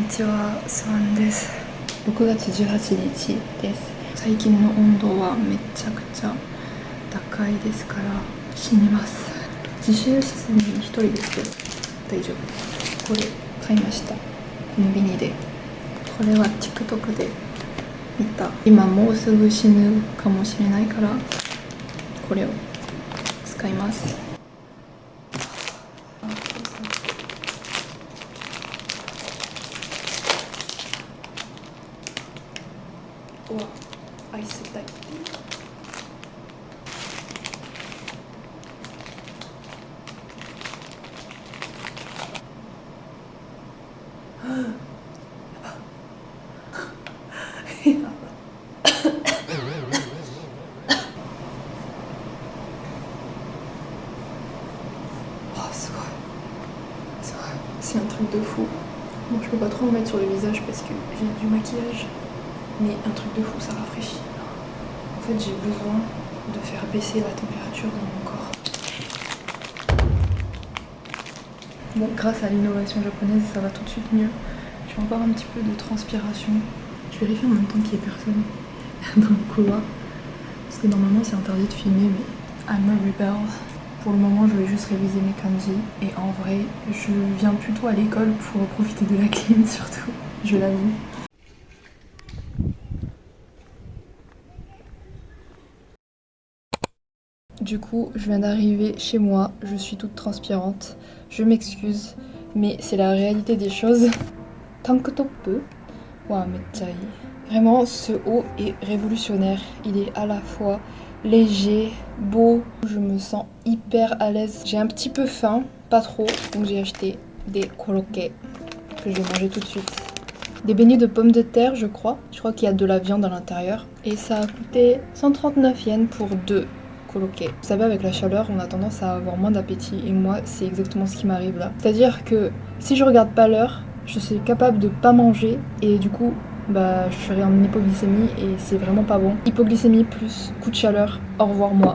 にちは、スワンです。6月18日です。最近の温度はめちゃくちゃ高いですから死にます。自習室に1人ですけど大丈夫です。これ買いました、コンビニで。これは TikTok で見た。今もうすぐ死ぬかもしれないからこれを使います。うわ、アイス大好き。C'est un truc de fou. Bon, je peux pas trop en mettre sur le visage parce que j'ai du maquillage, mais un truc de fou, ça rafraîchit. En fait, j'ai besoin de faire baisser la température dans mon corps. Bon, grâce à l'innovation japonaise, ça va tout de suite mieux. J'ai encore un petit peu de transpiration. Je vérifie en même temps qu'il n'y ait personne dans le couloir. Parce que normalement, c'est interdit de filmer, mais I'm a rebel. Pour le moment, je vais juste réviser mes kanji. Et en vrai, je viens plutôt à l'école pour profiter de la clim surtout. Je l'avoue. Du coup, je viens d'arriver chez moi. Je suis toute transpirante. Je m'excuse, mais c'est la réalité des choses. Tank top. Waouh, mechai. Vraiment, ce haut est révolutionnaire. Il est à la fois léger, beau. Je me sens hyper à l'aise. J'ai un petit peu faim, pas trop, donc j'ai acheté des korokke que je vais manger tout de suite. Des beignets de pommes de terre, je crois. Je crois qu'il y a de la viande à l'intérieur. Et ça a coûté 139 yens pour 2 korokke. Vous savez, avec la chaleur, on a tendance à avoir moins d'appétit. Et moi, c'est exactement ce qui m'arrive là. C'est-à-dire que si je regarde pas l'heure, je suis capable de pas manger. Et du coup, bah, je serai en hypoglycémie et c'est vraiment pas bon. Hypoglycémie plus coup de chaleur. Au revoir moi.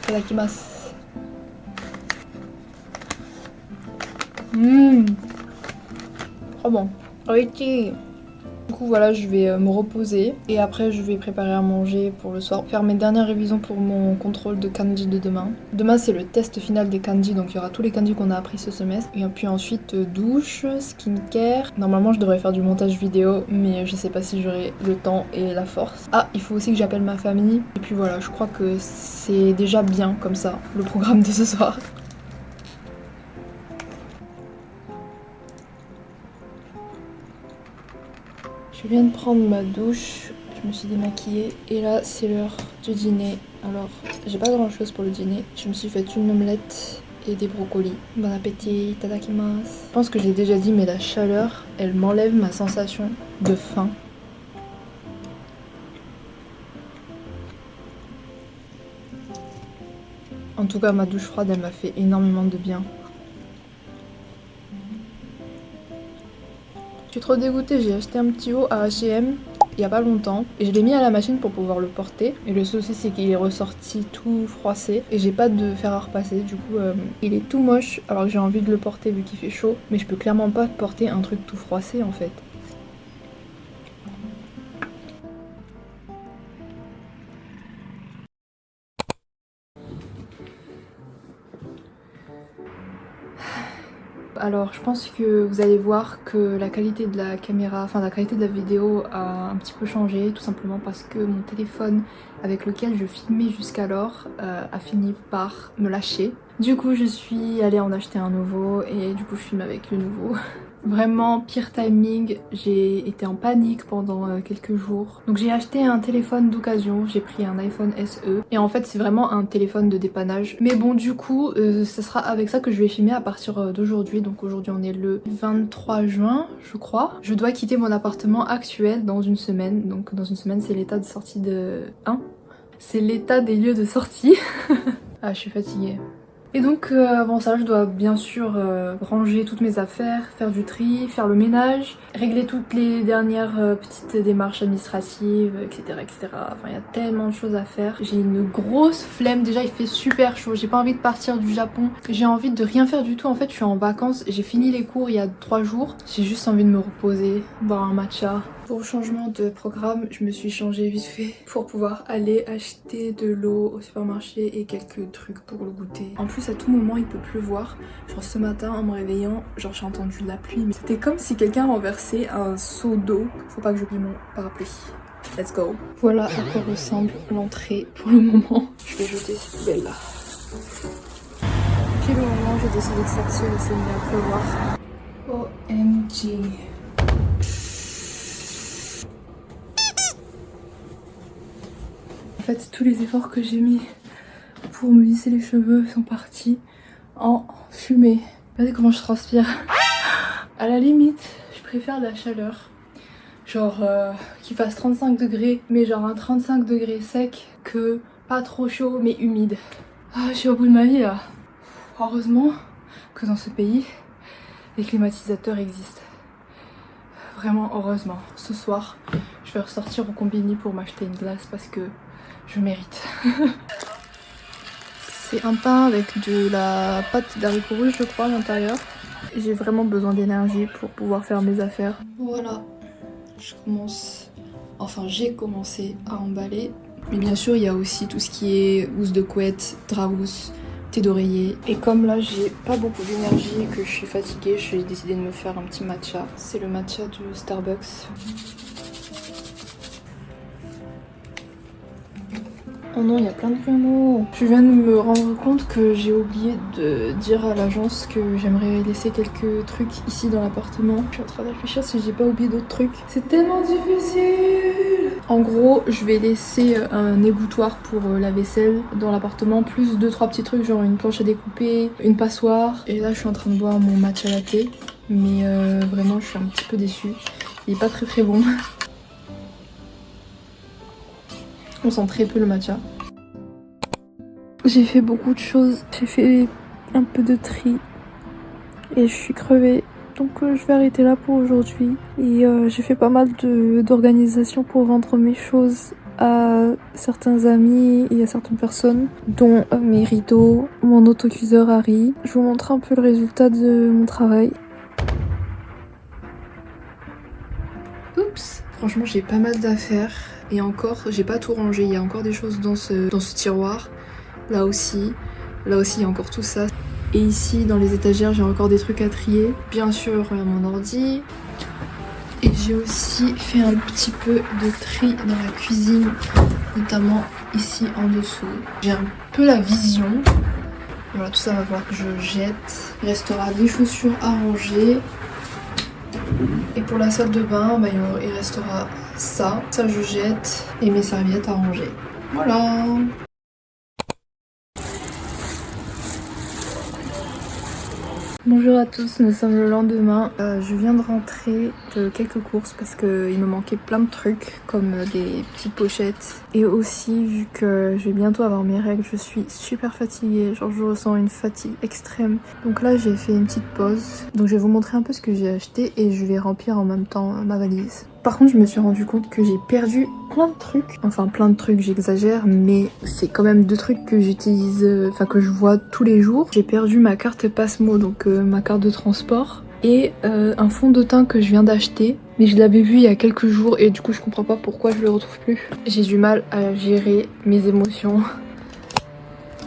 Itadakimasu. Trop bon. Oichi. Du coup voilà, je vais me reposer et après je vais préparer à manger pour le soir, faire mes dernières révisions pour mon contrôle de kanji de demain. Demain c'est le test final des kanji, donc il y aura tous les kanji qu'on a appris ce semestre. Et puis ensuite douche, skincare. Normalement je devrais faire du montage vidéo, mais je sais pas si j'aurai le temps et la force. Ah, il faut aussi que j'appelle ma famille. Et puis voilà, je crois que c'est déjà bien comme ça, le programme de ce soir. Je viens de prendre ma douche, je me suis démaquillée et là c'est l'heure du dîner. Alors j'ai pas grand chose pour le dîner, je me suis fait une omelette et des brocolis. Bon appétit, itadakimasu. Je pense que j'ai déjà dit mais la chaleur elle m'enlève ma sensation de faim. En tout cas ma douche froide elle m'a fait énormément de bien. Je suis trop dégoûtée, j'ai acheté un petit haut à H&M il y a pas longtemps et je l'ai mis à la machine pour pouvoir le porter. Et le souci c'est qu'il est ressorti tout froissé et j'ai pas de fer à repasser, du coup il est tout moche alors que j'ai envie de le porter vu qu'il fait chaud. Mais je peux clairement pas porter un truc tout froissé en fait. Alors je pense que vous allez voir que la qualité de la caméra, enfin la qualité de la vidéo a un petit peu changé, tout simplement parce que mon téléphone avec lequel je filmais jusqu'alors a fini par me lâcher. Du coup je suis allée en acheter un nouveau et du coup je filme avec le nouveau. Vraiment pire timing, j'ai été en panique pendant quelques jours. Donc j'ai acheté un téléphone d'occasion, j'ai pris un iPhone SE. Et en fait c'est vraiment un téléphone de dépannage. Mais bon du coup ça sera avec ça que je vais filmer à partir d'aujourd'hui. Donc aujourd'hui on est le 23 juin je crois. Je dois quitter mon appartement actuel dans une semaine. Donc dans une semaine c'est l'état de sortie de... Hein? C'est l'état des lieux de sortie. Ah je suis fatiguée. Et donc avant ça je dois bien sûr ranger toutes mes affaires, faire du tri, faire le ménage, régler toutes les dernières petites démarches administratives, etc. etc. Enfin il y a tellement de choses à faire. J'ai une grosse flemme, déjà il fait super chaud, j'ai pas envie de partir du Japon, j'ai envie de rien faire du tout. En fait je suis en vacances, j'ai fini les cours il y a 3 jours, j'ai juste envie de me reposer, boire un matcha. Pour le changement de programme, je me suis changée vite fait pour pouvoir aller acheter de l'eau au supermarché et quelques trucs pour le goûter. En plus, à tout moment, il peut pleuvoir. Genre ce matin, en me réveillant, genre j'ai entendu de la pluie, mais c'était comme si quelqu'un renversait un seau d'eau. Faut pas que j'oublie mon parapluie. Let's go. Voilà à quoi ressemble l'entrée pour le moment. Je vais jeter cette poubelle là. Puis le moment, j'ai décidé de sortir et c'est mis à pleuvoir. OMG. En fait, tous les efforts que j'ai mis pour me lisser les cheveux sont partis en fumée. Regardez comment je transpire. À la limite, je préfère la chaleur. Genre qu'il fasse 35 degrés, mais genre un 35 degrés sec que pas trop chaud mais humide. Ah, je suis au bout de ma vie là. Heureusement que dans ce pays, les climatisateurs existent. Vraiment heureusement. Ce soir, je vais ressortir au combini pour m'acheter une glace parce que je mérite. C'est un pain avec de la pâte d'haricots rouges je crois à l'intérieur. J'ai vraiment besoin d'énergie pour pouvoir faire mes affaires. Voilà, j'ai commencé à emballer. Mais bien sûr il y a aussi tout ce qui est housse de couette, drap housse, thé d'oreiller. Et comme là j'ai pas beaucoup d'énergie et que je suis fatiguée, j'ai décidé de me faire un petit matcha. C'est le matcha du Starbucks. Oh non, il y a plein de promos. Je viens de me rendre compte que j'ai oublié de dire à l'agence que j'aimerais laisser quelques trucs ici dans l'appartement. Je suis en train de réfléchir si j'ai pas oublié d'autres trucs. C'est tellement difficile. En gros, je vais laisser un égouttoir pour la vaisselle dans l'appartement, plus 2-3 petits trucs, genre une planche à découper, une passoire. Et là, je suis en train de boire mon matcha latte. Mais vraiment, je suis un petit peu déçue. Il est pas très très bon. On sent très peu le matcha. J'ai fait beaucoup de choses. J'ai fait un peu de tri. Et je suis crevée. Donc je vais arrêter là pour aujourd'hui. Et j'ai fait pas mal d'organisation pour rendre mes choses à certains amis et à certaines personnes, dont mes rideaux, mon autocuiseur Harry. Je vous montre un peu le résultat de mon travail. Oups! Franchement, j'ai pas mal d'affaires. Et encore, j'ai pas tout rangé. Il y a encore des choses dans ce tiroir. Là aussi, il y a encore tout ça. Et ici, dans les étagères, j'ai encore des trucs à trier. Bien sûr, mon ordi. Et j'ai aussi fait un petit peu de tri dans la cuisine, notamment ici en dessous. J'ai un peu la vision. Voilà, tout ça va falloir que je jette. Il restera des chaussures à ranger. Et pour la salle de bain, bah, il restera ça. Ça, je jette. Et mes serviettes à ranger. Voilà. Bonjour à tous, nous sommes le lendemain. Je viens de rentrer de quelques courses parce qu'il me manquait plein de trucs comme des petites pochettes. Et aussi vu que je vais bientôt avoir mes règles, je suis super fatiguée, genre je ressens une fatigue extrême. Donc là j'ai fait une petite pause. Donc je vais vous montrer un peu ce que j'ai acheté et je vais remplir en même temps ma valise. Par contre je me suis rendu compte que j'ai perdu plein de trucs. Enfin plein de trucs, j'exagère, mais c'est quand même 2 trucs que j'utilise, que je vois tous les jours. J'ai perdu ma carte Passmo, donc ma carte de transport, et un fond de teint que je viens d'acheter. Mais je l'avais vu il y a quelques jours et du coup je comprends pas pourquoi je le retrouve plus. J'ai du mal à gérer mes émotions.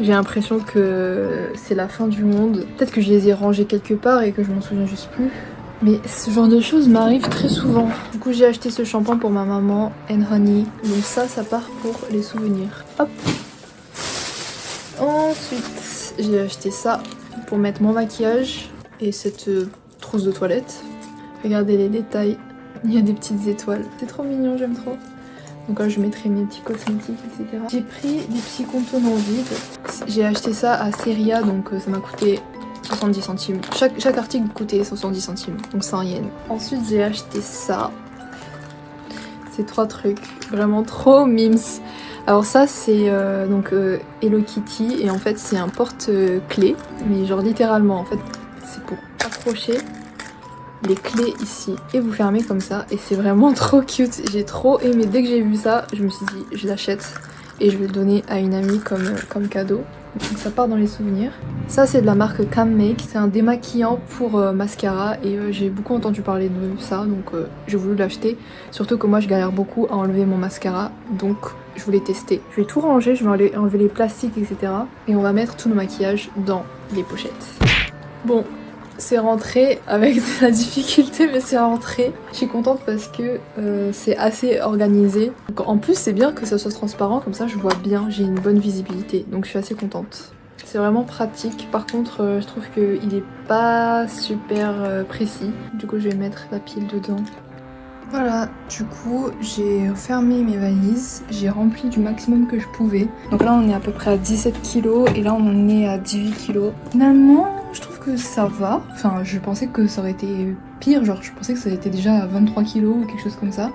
J'ai l'impression que c'est la fin du monde. Peut-être que je les ai rangés quelque part et que je m'en souviens juste plus. Mais ce genre de choses m'arrive très souvent. Du coup j'ai acheté ce shampoing pour ma maman, Honey. Donc ça part pour les souvenirs. Hop. Ensuite j'ai acheté ça pour mettre mon maquillage et cette trousse de toilette. Regardez les détails, il y a des petites étoiles. C'est trop mignon, j'aime trop. Donc là je mettrai mes petits cosmétiques, etc. J'ai pris des petits contenants vides. J'ai acheté ça à Seria, donc ça m'a coûté 70 centimes. Chaque article coûtait 70 centimes, donc 100 yens. Ensuite j'ai acheté ça. ces 3 trucs. Vraiment trop mimes. Alors ça c'est Hello Kitty et en fait c'est un porte-clés. Mais genre littéralement en fait c'est pour accrocher les clés ici et vous fermez comme ça et c'est vraiment trop cute. J'ai trop aimé. Dès que j'ai vu ça je me suis dit je l'achète et je vais le donner à une amie comme cadeau. Donc ça part dans les souvenirs. Ça c'est de la marque Cam Make, c'est un démaquillant pour mascara et j'ai beaucoup entendu parler de ça donc j'ai voulu l'acheter. Surtout que moi je galère beaucoup à enlever mon mascara donc je voulais tester. Je vais tout ranger, je vais enlever les plastiques etc. Et on va mettre tout nos maquillages dans les pochettes. Bon, c'est rentré avec de la difficulté mais c'est rentré. Je suis contente parce que c'est assez organisé. Donc, en plus c'est bien que ça soit transparent comme ça je vois bien, j'ai une bonne visibilité donc je suis assez contente. C'est vraiment pratique. Par contre je trouve qu'il est pas super précis. Du coup je vais mettre la pile dedans. Voilà, du coup j'ai fermé mes valises, j'ai rempli du maximum que je pouvais. Donc là on est à peu près à 17 kilos et là on est à 18 kilos. Finalement je trouve que ça va. Enfin je pensais que ça aurait été pire, genre je pensais que ça aurait été déjà à 23 kilos ou quelque chose comme ça.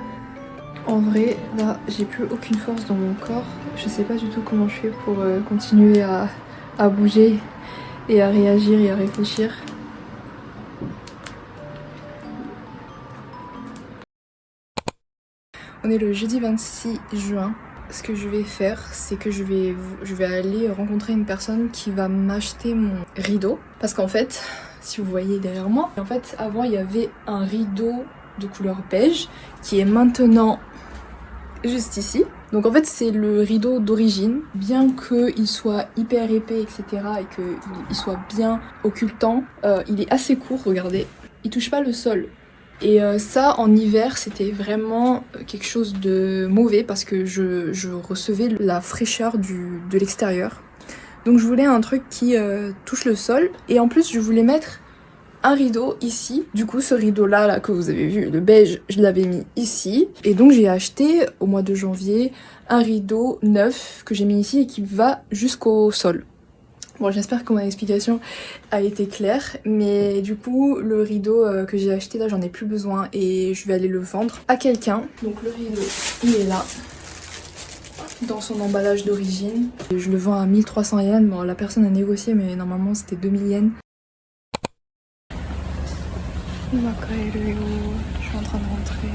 En vrai là j'ai plus aucune force dans mon corps. Je sais pas du tout comment je fais pour continuer à bouger et à réagir et à réfléchir. On est le jeudi 26 juin. Ce que je vais faire, c'est que je vais aller rencontrer une personne qui va m'acheter mon rideau. Parce qu'en fait, si vous voyez derrière moi, en fait avant il y avait un rideau de couleur beige qui est maintenant juste ici. Donc en fait c'est le rideau d'origine. Bien qu'il soit hyper épais etc. et qu'il soit bien occultant, il est assez court, regardez. Il touche pas le sol. Et ça, en hiver, c'était vraiment quelque chose de mauvais parce que je recevais la fraîcheur de l'extérieur. Donc je voulais un truc qui touche le sol. Et en plus, je voulais mettre un rideau ici. Du coup, ce rideau-là là, que vous avez vu, le beige, je l'avais mis ici. Et donc j'ai acheté au mois de janvier un rideau neuf que j'ai mis ici et qui va jusqu'au sol. Bon, j'espère que mon explication a été claire, mais du coup, le rideau que j'ai acheté là, j'en ai plus besoin et je vais aller le vendre à quelqu'un. Donc le rideau, il est là, dans son emballage d'origine. Je le vends à 1300 yens, bon la personne a négocié, mais normalement c'était 2000 yens. Je suis en train de rentrer.